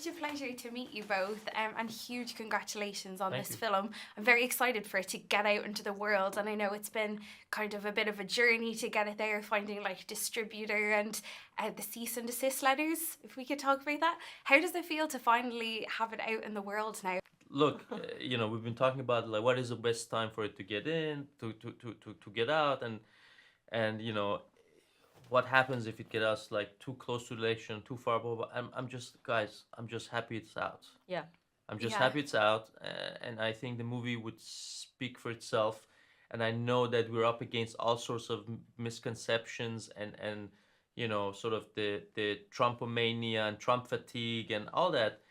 such a pleasure to meet you both, and huge congratulations on Thank this you. film. I'm very excited for it to get out into the world, and I know it's been kind of a bit of a journey to get it there, finding like distributor and the cease and desist letters, if we could talk about that. How does it feel to finally have it out in the world now? Look, we've been talking about like what is the best time for it to get in, to get out, and what happens if it gets us like too close to the election, too far above. I'm just guys, I'm just happy it's out. Yeah. I'm just Yeah. happy it's out, and I think the movie would speak for itself. And I know that we're up against all sorts of misconceptions and sort of the Trumpomania and Trump fatigue and all that.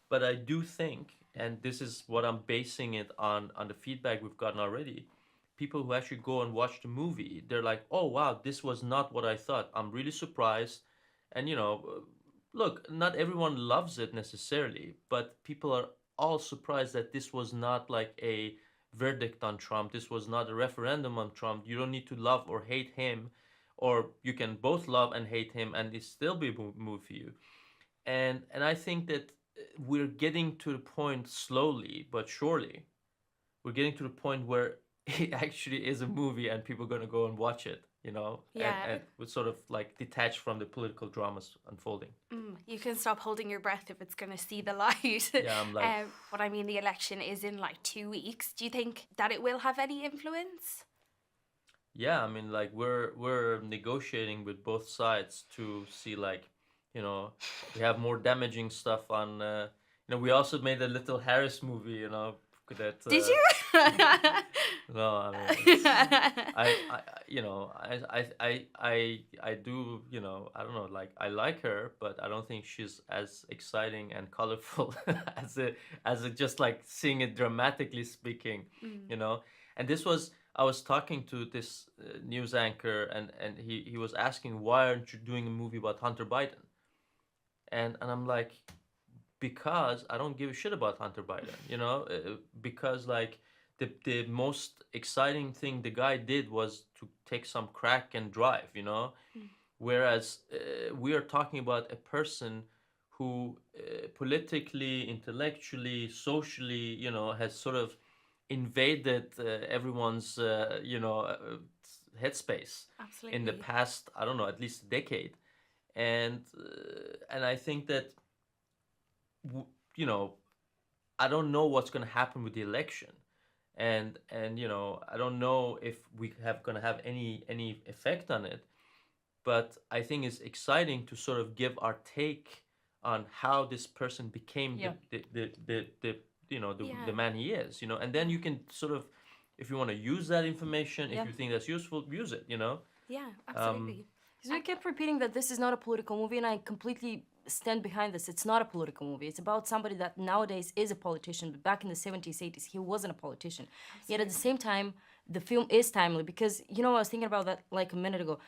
But I do think, and this is what I'm basing it on the feedback we've gotten already. People who actually go and watch the movie, they're like, "Oh wow, this was not what I thought. I'm really surprised." And look, not everyone loves it necessarily, but people are all surprised that this was not like a verdict on Trump. This was not a referendum on Trump. You don't need to love or hate him, or you can both love and hate him, and it still be a movie for you. And I think that we're getting to the point slowly but surely. We're getting to the point where it actually is a movie and people are going to go and watch it, Yeah. and we're sort of like detached from the political dramas unfolding. You can stop holding your breath if it's going to see the light. Yeah, I'm like, but I mean, the election is in like 2 weeks. Do you think that it will have any influence? yeah, I mean, like we're negotiating with both sides to see like, we have more damaging stuff on. We also made a little Harris movie, that. Did you? No, I mean, I do, I don't know, like I like her, but I don't think she's as exciting and colorful as a just like seeing it dramatically speaking, And this was, I was talking to this news anchor, and he was asking, why aren't you doing a movie about Hunter Biden? And I'm like, because I don't give a shit about Hunter Biden, because like the most exciting thing the guy did was to take some crack and drive, whereas we are talking about a person who politically, intellectually, socially, has sort of invaded everyone's, headspace Absolutely. in the past, I don't know, at least a decade. And I think that I don't know what's going to happen with the election, and I don't know if we have going to have any effect on it, but I think it's exciting to sort of give our take on how this person became Yeah. the man he is, and then you can sort of, if you want to use that information, if Yeah. you think that's useful, use it, Yeah, absolutely. Because we kept repeating that this is not a political movie, and I completely stand behind this. It's not a political movie. It's about somebody that nowadays is a politician, but back in the 70s, 80s, he wasn't a politician. Yet at the same time, the film is timely because, I was thinking about that like a minute ago.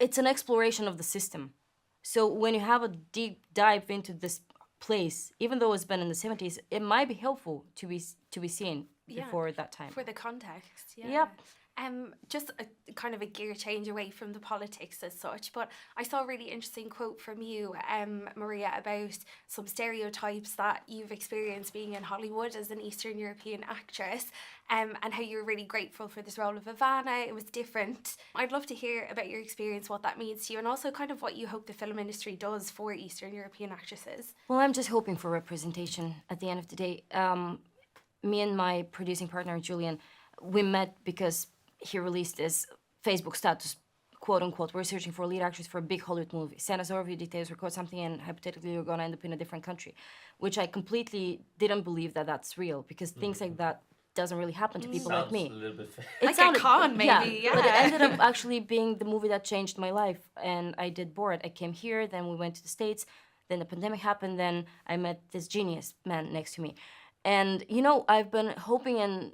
It's an exploration of the system. So when you have a deep dive into this place, even though it's been in the 70s, it might be helpful to be seen Yeah. before that time. For the context, yeah. Yep. Just a kind of a gear change away from the politics as such, but I saw a really interesting quote from you, Maria, about some stereotypes that you've experienced being in Hollywood as an Eastern European actress, and how you were really grateful for this role of Ivana. It was different. I'd love to hear about your experience, what that means to you, and also kind of what you hope the film industry does for Eastern European actresses. Well, I'm just hoping for representation at the end of the day. Me and my producing partner, Julian, we met because he released his Facebook status, quote unquote, we're searching for a lead actress for a big Hollywood movie. Send us over your details, record something, and hypothetically you're gonna end up in a different country. Which I completely didn't believe that that's real, because things like that doesn't really happen to people like Sounds me. a little bit fake. Like a con, maybe, yeah. But it ended up actually being the movie that changed my life. And I did Borat. I came here, then we went to the States, then the pandemic happened, then I met this genius man next to me. And, I've been hoping and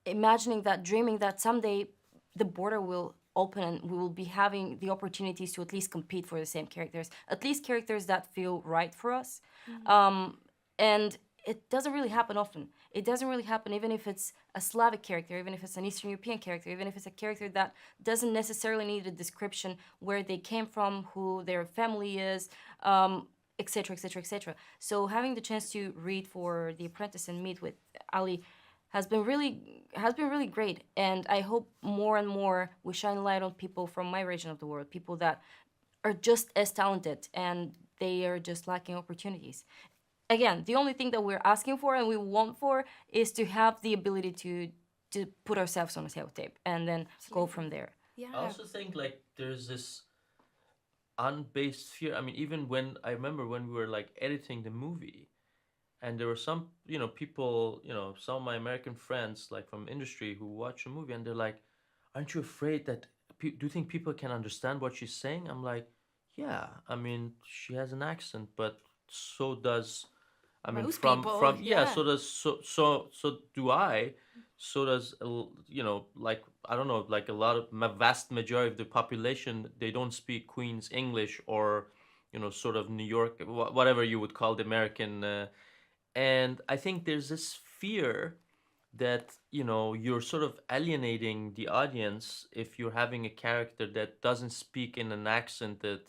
imagining that, dreaming that someday the border will open and we will be having the opportunities to at least compete for the same characters, at least characters that feel right for us. And it doesn't really happen often. It doesn't really happen even if it's a Slavic character, even if it's an Eastern European character, even if it's a character that doesn't necessarily need a description where they came from, who their family is. etc., etc., etc. So having the chance to read for The Apprentice and meet with Ali has been really great. And I hope more and more we shine light on people from my region of the world, people that are just as talented and they are just lacking opportunities. Again, the only thing that we're asking for and we want for is to have the ability to put ourselves on a tape and then go from there. I Yeah. also think like there's this unbased fear. I mean, even when I remember when we were like editing the movie, and there were some, people, some of my American friends like from industry who watch the movie, and they're like, "Aren't you afraid that? Do you think people can understand what she's saying?" I'm like, "Yeah. I mean, she has an accent, but so does, I mean, Most from people, yeah, yeah. so does so do I, so does like I don't know, like a lot of vast majority of the population. They don't speak Queen's English or sort of New York, whatever you would call the American. And I think there's this fear that you're sort of alienating the audience if you're having a character that doesn't speak in an accent that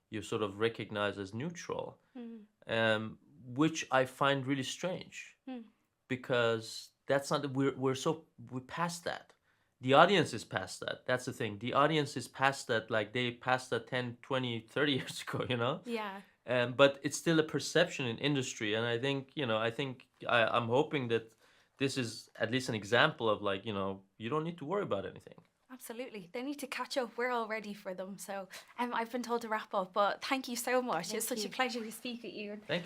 you sort of recognize as neutral, Mm. um, which I find really strange Mm. because that's not we're past that. The audience is past that. That's the thing. The audience is past that. Like they passed that 10, 20, 30 years ago, Yeah. but it's still a perception in industry. And I think, I'm hoping that this is at least an example of like, you don't need to worry about anything. Absolutely. They need to catch up. We're all ready for them. So I've been told to wrap up, but thank you so much. It's Thank such a you. pleasure to speak with you. Thank you.